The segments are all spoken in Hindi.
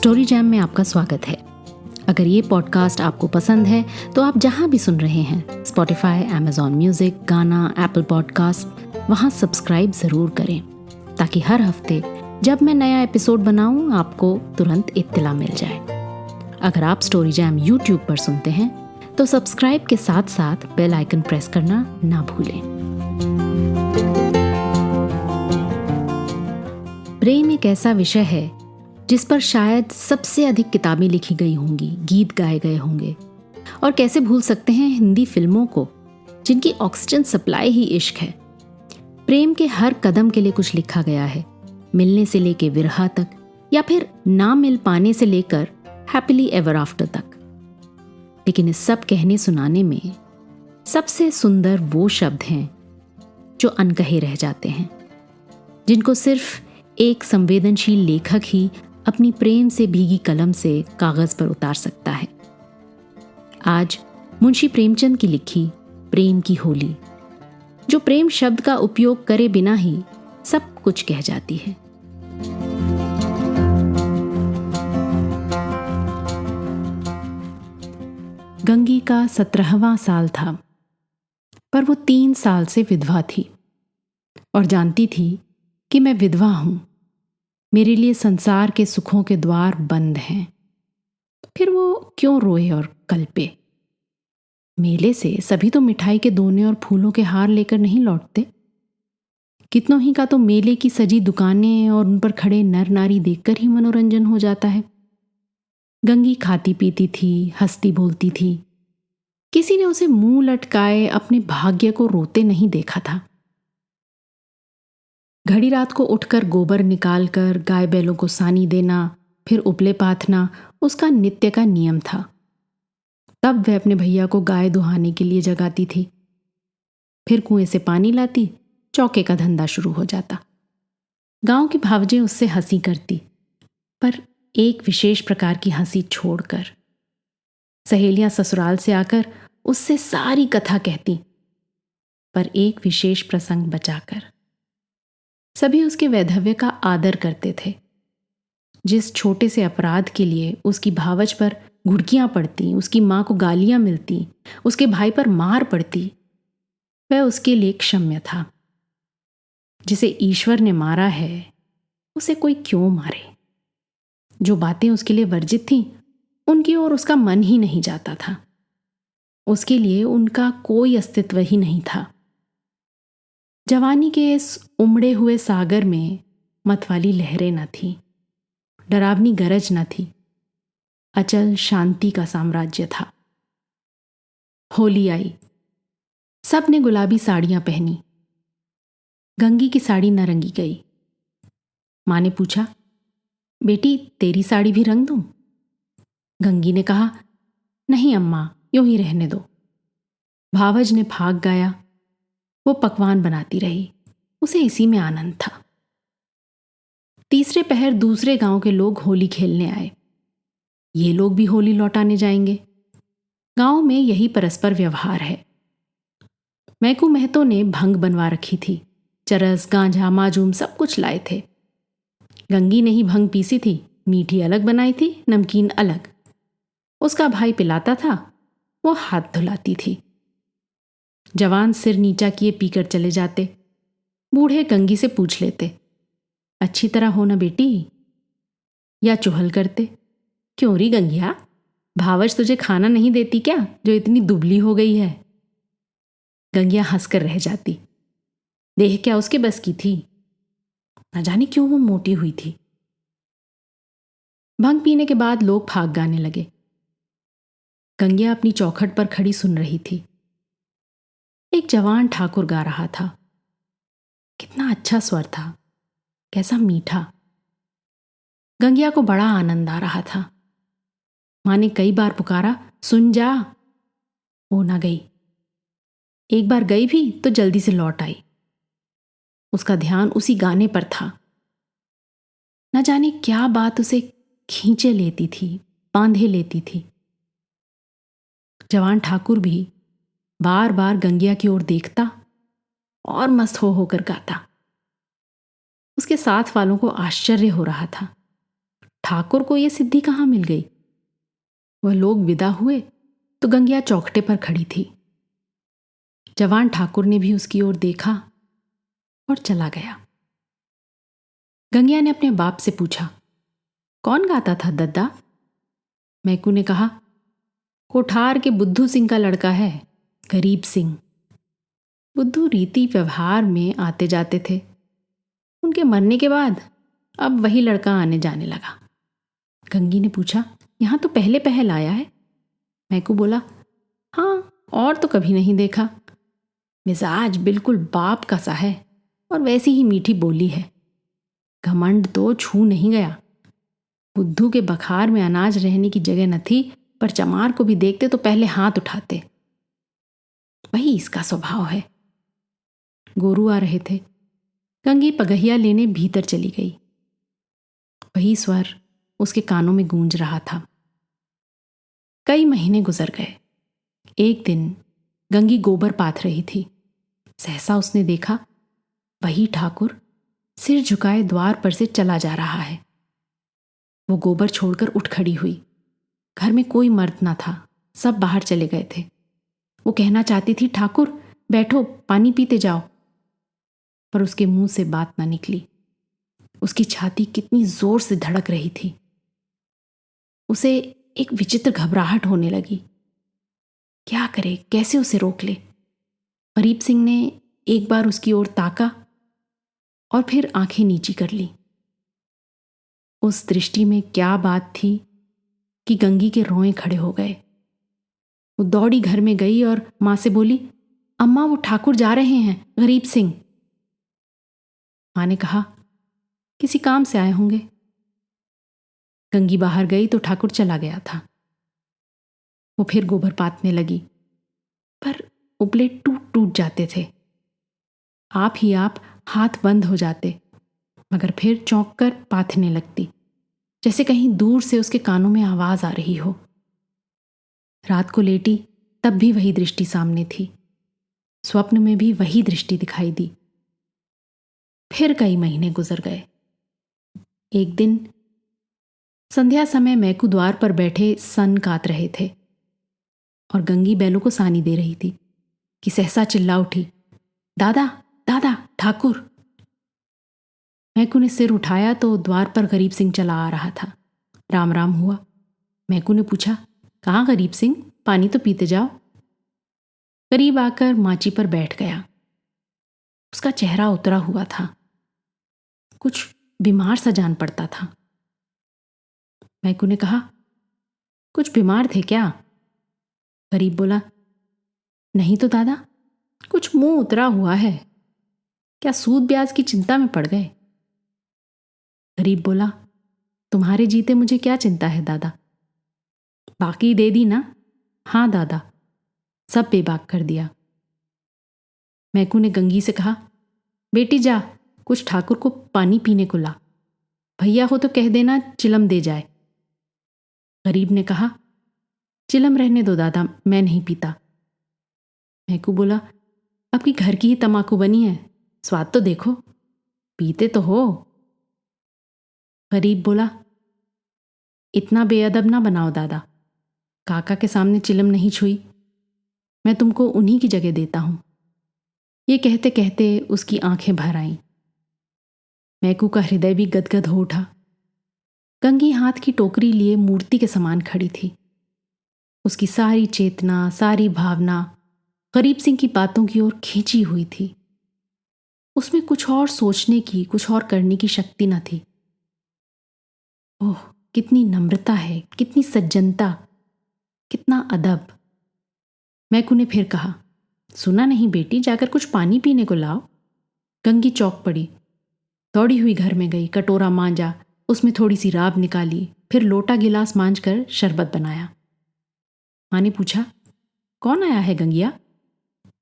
स्टोरी जैम में आपका स्वागत है। अगर ये पॉडकास्ट आपको पसंद है तो आप जहां भी सुन रहे हैं, स्पॉटिफाई, अमेजॉन म्यूजिक, गाना, एप्पल पॉडकास्ट, वहां सब्सक्राइब जरूर करें ताकि हर हफ्ते जब मैं नया एपिसोड बनाऊं आपको तुरंत इत्तला मिल जाए। अगर आप स्टोरी जैम यूट्यूब पर सुनते हैं तो सब्सक्राइब के साथ साथ बेल आइकन प्रेस करना ना भूलें। प्रेम एक ऐसा विषय है जिस पर शायद सबसे अधिक किताबें लिखी गई होंगी, गीत गाए गए होंगे, और कैसे भूल सकते हैं हिंदी फिल्मों को जिनकी ऑक्सीजन सप्लाई ही इश्क है। प्रेम के हर कदम के लिए कुछ लिखा गया है, मिलने से लेकर विरह तक, या फिर ना मिल पाने से लेकर हैप्पीली एवर आफ्टर तक। लेकिन इस सब कहने सुनाने में सबसे सुंदर वो शब्द हैं जो अनकहे रह जाते हैं, जिनको सिर्फ एक संवेदनशील लेखक ही अपनी प्रेम से भीगी कलम से कागज पर उतार सकता है। आज मुंशी प्रेमचंद की लिखी प्रेम की होली, जो प्रेम शब्द का उपयोग करे बिना ही सब कुछ कह जाती है। गंगी का 17वां साल था, पर वो 3 साल से विधवा थी और जानती थी कि मैं विधवा हूं, मेरे लिए संसार के सुखों के द्वार बंद हैं। फिर वो क्यों रोए और कल्पे? मेले से सभी तो मिठाई के दोने और फूलों के हार लेकर नहीं लौटते। कितनों ही का तो मेले की सजी दुकानें और उन पर खड़े नर नारी देखकर ही मनोरंजन हो जाता है। गंगी खाती पीती थी, हंसती बोलती थी। किसी ने उसे मुंह लटकाए अपने भाग्य को रोते नहीं देखा था। घड़ी रात को उठकर गोबर निकालकर गाय बैलों को सानी देना, फिर उपले पाथना उसका नित्य का नियम था। तब वह अपने भैया को गाय दुहाने के लिए जगाती थी, फिर कुएं से पानी लाती, चौके का धंधा शुरू हो जाता। गांव की भावजें उससे हंसी करती, पर एक विशेष प्रकार की हंसी छोड़कर। सहेलियां ससुराल से आकर उससे सारी कथा कहती, पर एक विशेष प्रसंग बचाकर। सभी उसके वैधव्य का आदर करते थे। जिस छोटे से अपराध के लिए उसकी भावज पर घुड़कियां पड़ती, उसकी मां को गालियां मिलती, उसके भाई पर मार पड़ती, वह उसके लिए क्षम्य था। जिसे ईश्वर ने मारा है उसे कोई क्यों मारे? जो बातें उसके लिए वर्जित थीं उनकी ओर उसका मन ही नहीं जाता था। उसके लिए उनका कोई अस्तित्व ही नहीं था। जवानी के इस उमड़े हुए सागर में मतवाली लहरें न थी, डरावनी गरज न थी, अचल शांति का साम्राज्य था। होली आई, सब ने गुलाबी साड़ियां पहनी। गंगी की साड़ी न रंगी गई। मां ने पूछा, बेटी तेरी साड़ी भी रंग दूं? गंगी ने कहा, नहीं अम्मा, यूं ही रहने दो। भावज ने भाग गाया। वो पकवान बनाती रही, उसे इसी में आनंद था। तीसरे पहर दूसरे गांव के लोग होली खेलने आए। ये लोग भी होली लौटाने जाएंगे। गांव में यही परस्पर व्यवहार है। मैकू महतो ने भंग बनवा रखी थी, चरस, गांजा, माजूम सब कुछ लाए थे। गंगी ने ही भंग पीसी थी, मीठी अलग बनाई थी, नमकीन अलग। उसका भाई पिलाता था, वो हाथ धुलाती थी। जवान सिर नीचा किए पीकर चले जाते। बूढ़े गंगी से पूछ लेते, अच्छी तरह हो ना बेटी? या चुहल करते, क्यों री गंगिया, भावज तुझे खाना नहीं देती क्या जो इतनी दुबली हो गई है? गंगिया हंसकर रह जाती। देह क्या उसके बस की थी? न जाने क्यों वो मोटी हुई थी। भंग पीने के बाद लोग फाग गाने लगे। गंगिया अपनी चौखट पर खड़ी सुन रही थी। एक जवान ठाकुर गा रहा था। कितना अच्छा स्वर था, कैसा मीठा। गंगिया को बड़ा आनंद आ रहा था। मां ने कई बार पुकारा, सुन जा। वो ना गई। एक बार गई भी तो जल्दी से लौट आई। उसका ध्यान उसी गाने पर था। न जाने क्या बात उसे खींचे लेती थी, बांधे लेती थी। जवान ठाकुर भी बार बार गंगिया की ओर देखता और मस्त हो होकर गाता। उसके साथ वालों को आश्चर्य हो रहा था। ठाकुर को ये सिद्धि कहाँ मिल गई? वह लोग विदा हुए तो गंगिया चौखटे पर खड़ी थी। जवान ठाकुर ने भी उसकी ओर देखा और चला गया। गंगिया ने अपने बाप से पूछा, कौन गाता था दद्दा? मैकू ने कहा, कोठार के बुद्धू सिंह का लड़का है, गरीब सिंह। बुद्धू रीति व्यवहार में आते जाते थे। उनके मरने के बाद अब वही लड़का आने जाने लगा। गंगी ने पूछा, यहां तो पहले पहल आया है? मैकू बोला, हाँ, और तो कभी नहीं देखा। मिजाज बिल्कुल बाप का सा है और वैसी ही मीठी बोली है। घमंड तो छू नहीं गया। बुद्धू के बखार में अनाज रहने की जगह न थी, पर चमार को भी देखते तो पहले हाथ उठाते। वही इसका स्वभाव है। गोरू आ रहे थे। गंगी पगहिया लेने भीतर चली गई। वही स्वर उसके कानों में गूंज रहा था। कई महीने गुजर गए। एक दिन गंगी गोबर पाथ रही थी। सहसा उसने देखा, वही ठाकुर सिर झुकाए द्वार पर से चला जा रहा है। वो गोबर छोड़कर उठ खड़ी हुई। घर में कोई मर्द ना था, सब बाहर चले गए थे। वो कहना चाहती थी, ठाकुर बैठो, पानी पीते जाओ, पर उसके मुंह से बात ना निकली। उसकी छाती कितनी जोर से धड़क रही थी। उसे एक विचित्र घबराहट होने लगी। क्या करे, कैसे उसे रोक ले? गरीब सिंह ने एक बार उसकी ओर ताका और फिर आंखें नीची कर ली। उस दृष्टि में क्या बात थी कि गंगी के रोए खड़े हो गए। वो दौड़ी घर में गई और मां से बोली, अम्मा, वो ठाकुर जा रहे हैं, गरीब सिंह। मां ने कहा, किसी काम से आए होंगे। गंगी बाहर गई तो ठाकुर चला गया था। वो फिर गोबर पाथने लगी, पर उपले टूट टूट जाते थे। आप ही आप हाथ बंद हो जाते, मगर फिर चौंक कर पाथने लगती, जैसे कहीं दूर से उसके कानों में आवाज आ रही हो। रात को लेटी तब भी वही दृष्टि सामने थी। स्वप्न में भी वही दृष्टि दिखाई दी। फिर कई महीने गुजर गए। एक दिन संध्या समय मैकू द्वार पर बैठे सन कात रहे थे और गंगी बैलों को सानी दे रही थी कि सहसा चिल्ला उठी, दादा, दादा, ठाकुर। मैकू ने सिर उठाया तो द्वार पर गरीब सिंह चला आ रहा था। राम राम हुआ। मैकू ने पूछा, कहाँ गरीब सिंह, पानी तो पीते जाओ। करीब आकर माची पर बैठ गया। उसका चेहरा उतरा हुआ था, कुछ बीमार सा जान पड़ता था। मैकू ने कहा, कुछ बीमार थे क्या? गरीब बोला, नहीं तो दादा, कुछ मुंह उतरा हुआ है। क्या सूद ब्याज की चिंता में पड़ गए? गरीब बोला, तुम्हारे जीते मुझे क्या चिंता है दादा? बाकी दे दी ना? हाँ दादा, सब बेबाक कर दिया। मैकू ने गंगी से कहा, बेटी जा, कुछ ठाकुर को पानी पीने को ला। भैया हो तो कह देना चिलम दे जाए। गरीब ने कहा, चिलम रहने दो दादा, मैं नहीं पीता। मैकू बोला, आपकी घर की ही तमाकू बनी है, स्वाद तो देखो, पीते तो हो। गरीब बोला, इतना बेअदब ना बनाओ दादा, काका के सामने चिलम नहीं छुई, मैं तुमको उन्हीं की जगह देता हूं। ये कहते कहते उसकी आंखें भर आईं। मैकू का हृदय भी गदगद हो उठा। गंगी हाथ की टोकरी लिए मूर्ति के समान खड़ी थी। उसकी सारी चेतना, सारी भावना गरीब सिंह की बातों की ओर खींची हुई थी। उसमें कुछ और सोचने की, कुछ और करने की शक्ति न थी। ओह, कितनी नम्रता है, कितनी सज्जनता, कितना अदब। मैकू ने फिर कहा, सुना नहीं बेटी, जाकर कुछ पानी पीने को लाओ। गंगी चौंक पड़ी, दौड़ी हुई घर में गई, कटोरा मांजा, उसमें थोड़ी सी राब निकाली, फिर लोटा गिलास मांज कर शरबत बनाया। माँ ने पूछा, कौन आया है गंगिया?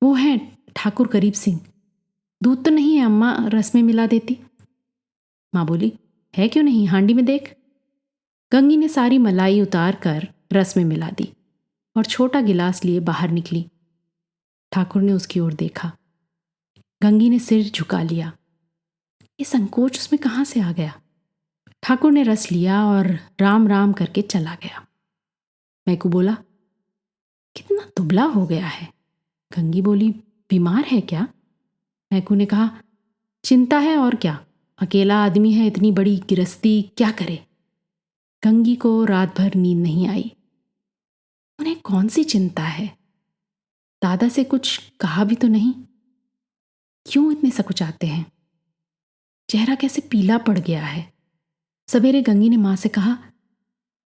वो है ठाकुर गरीब सिंह। दूध तो नहीं है अम्मा, रस में मिला देती। माँ बोली, है क्यों नहीं, हांडी में देख। गंगी ने सारी मलाई उतार कर रस में मिला दी और छोटा गिलास लिए बाहर निकली। ठाकुर ने उसकी ओर देखा। गंगी ने सिर झुका लिया। ये संकोच उसमें कहाँ से आ गया? ठाकुर ने रस लिया और राम राम करके चला गया। मैकू बोला, कितना दुबला हो गया है। गंगी बोली, बीमार है क्या? मैकू ने कहा, चिंता है और क्या, अकेला आदमी है, इतनी बड़ी गिरस्ती, क्या करे। गंगी को रात भर नींद नहीं आई। उन्हें कौन सी चिंता है? दादा से कुछ कहा भी तो नहीं। क्यों इतने सकुचाते हैं? चेहरा कैसे पीला पड़ गया है। सवेरे गंगी ने मां से कहा,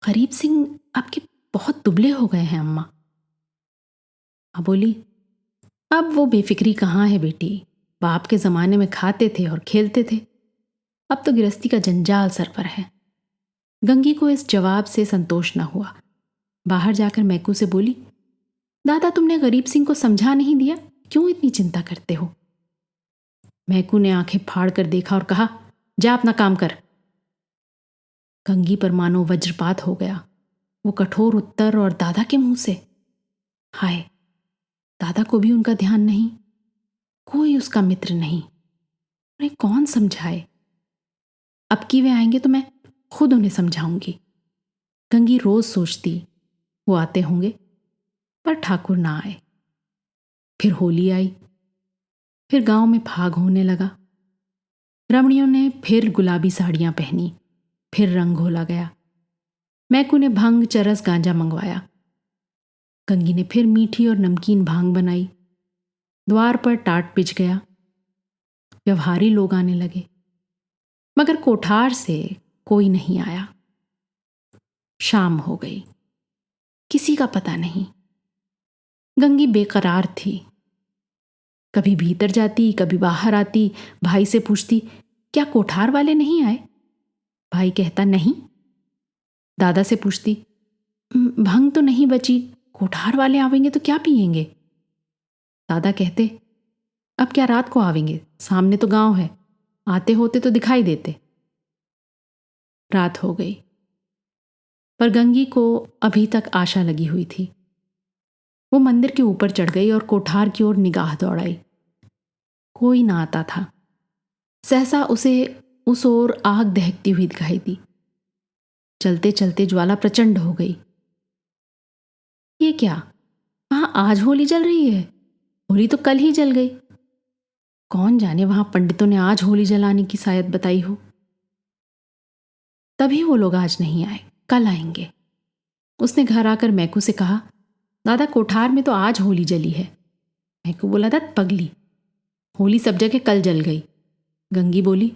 गरीब सिंह आपके बहुत दुबले हो गए हैं अम्मा। मां बोली, अब वो बेफिक्री कहाँ है बेटी, बाप के जमाने में खाते थे और खेलते थे, अब तो गृहस्थी का जंजाल सर पर है। गंगी को इस जवाब से संतोष न हुआ। बाहर जाकर मैकू से बोली, दादा तुमने गरीब सिंह को समझा नहीं दिया, क्यों इतनी चिंता करते हो? मैकू ने आंखें फाड़ कर देखा और कहा, जा अपना काम कर। गंगी पर मानो वज्रपात हो गया। वो कठोर उत्तर और दादा के मुंह से। हाय, दादा को भी उनका ध्यान नहीं, कोई उसका मित्र नहीं, उन्हें कौन समझाए। अब की वे आएंगे तो मैं खुद उन्हें समझाऊंगी। गंगी रोज सोचती वो आते होंगे, पर ठाकुर ना आए। फिर होली आई, फिर गांव में फाग होने लगा। रमणियों ने फिर गुलाबी साड़ियां पहनी, फिर रंग घोला गया। मैकू ने भंग, चरस, गांजा मंगवाया। गंगी ने फिर मीठी और नमकीन भांग बनाई। द्वार पर टाट पिच गया। व्यवहारी लोग आने लगे, मगर कोठार से कोई नहीं आया। शाम हो गई, किसी का पता नहीं। गंगी बेकरार थी, कभी भीतर जाती, कभी बाहर आती। भाई से पूछती, क्या कोठार वाले नहीं आए? भाई कहता, नहीं। दादा से पूछती, भंग तो नहीं बची, कोठार वाले आवेंगे तो क्या पिएंगे? दादा कहते, अब क्या रात को आवेंगे, सामने तो गांव है, आते होते तो दिखाई देते। रात हो गई, पर गंगी को अभी तक आशा लगी हुई थी। वो मंदिर के ऊपर चढ़ गई और कोठार की ओर निगाह दौड़ाई। कोई ना आता था। सहसा उसे उस ओर आग दहकती हुई दिखाई दी। चलते चलते ज्वाला प्रचंड हो गई। ये क्या, वहां आज होली जल रही है? होली तो कल ही जल गई। कौन जाने वहां पंडितों ने आज होली जलाने की शायद बताई हो। तभी वो लोग आज नहीं आए, कल आएंगे। उसने घर आकर मैकू से कहा, दादा कोठार में तो आज होली जली है। मैकू बोला, था पगली, होली सब जगह कल जल गई। गंगी बोली,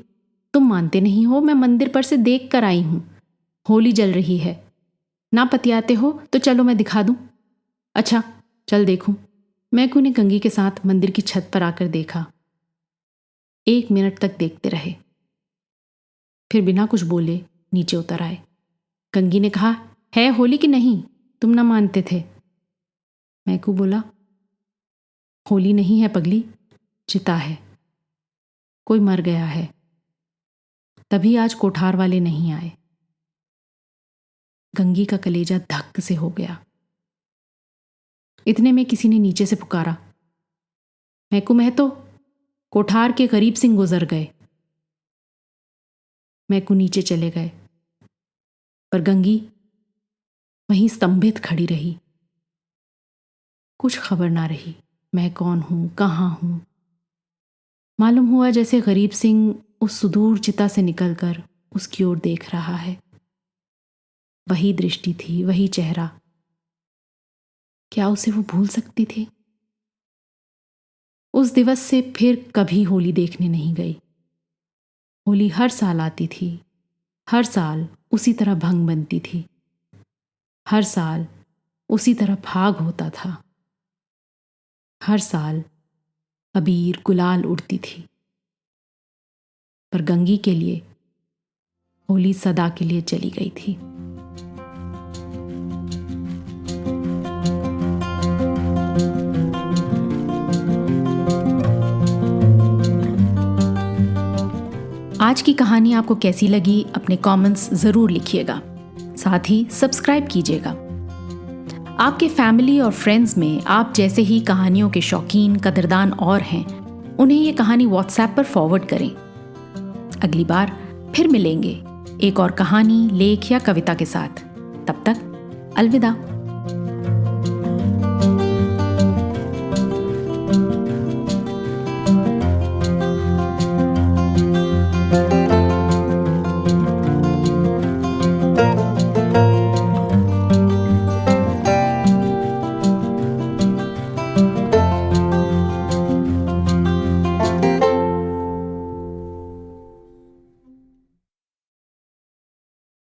तुम मानते नहीं हो, मैं मंदिर पर से देख कर आई हूं, होली जल रही है। ना पतियाते हो तो चलो मैं दिखा दूं। अच्छा चल देखूं। मैकू ने गंगी के साथ मंदिर की छत पर आकर देखा। 1 मिनट तक देखते रहे, फिर बिना कुछ बोले नीचे उतर आए। गंगी ने कहा, है होली कि नहीं? तुम ना मानते थे। मैकू बोला, होली नहीं है पगली, चिता है, कोई मर गया है, तभी आज कोठार वाले नहीं आए। गंगी का कलेजा धक से हो गया। इतने में किसी ने नीचे से पुकारा, मैकू महतो, कोठार के गरीब सिंह गुजर गए। मैकू नीचे चले गए, पर गंगी वहीं स्तंभित खड़ी रही। कुछ खबर ना रही, मैं कौन हूं, कहां हूं। मालूम हुआ जैसे गरीब सिंह उस सुदूर चिता से निकलकर उसकी ओर देख रहा है। वही दृष्टि थी, वही चेहरा। क्या उसे वो भूल सकती थी? उस दिवस से फिर कभी होली देखने नहीं गई। होली हर साल आती थी, हर साल उसी तरह भंग बनती थी, हर साल उसी तरह फाग होता था, हर साल अबीर गुलाल उड़ती थी। पर गंगी के लिए होली सदा के लिए चली गई थी। आज की कहानी आपको कैसी लगी अपने कमेंट्स ज़रूर लिखिएगा। साथ ही सब्सक्राइब कीजिएगा। आपके फैमिली और फ्रेंड्स में आप जैसे ही कहानियों के शौकीन कदरदान और हैं, उन्हें ये कहानी व्हाट्सएप पर फॉरवर्ड करें। अगली बार फिर मिलेंगे एक और कहानी, लेख या कविता के साथ। तब तक अलविदा।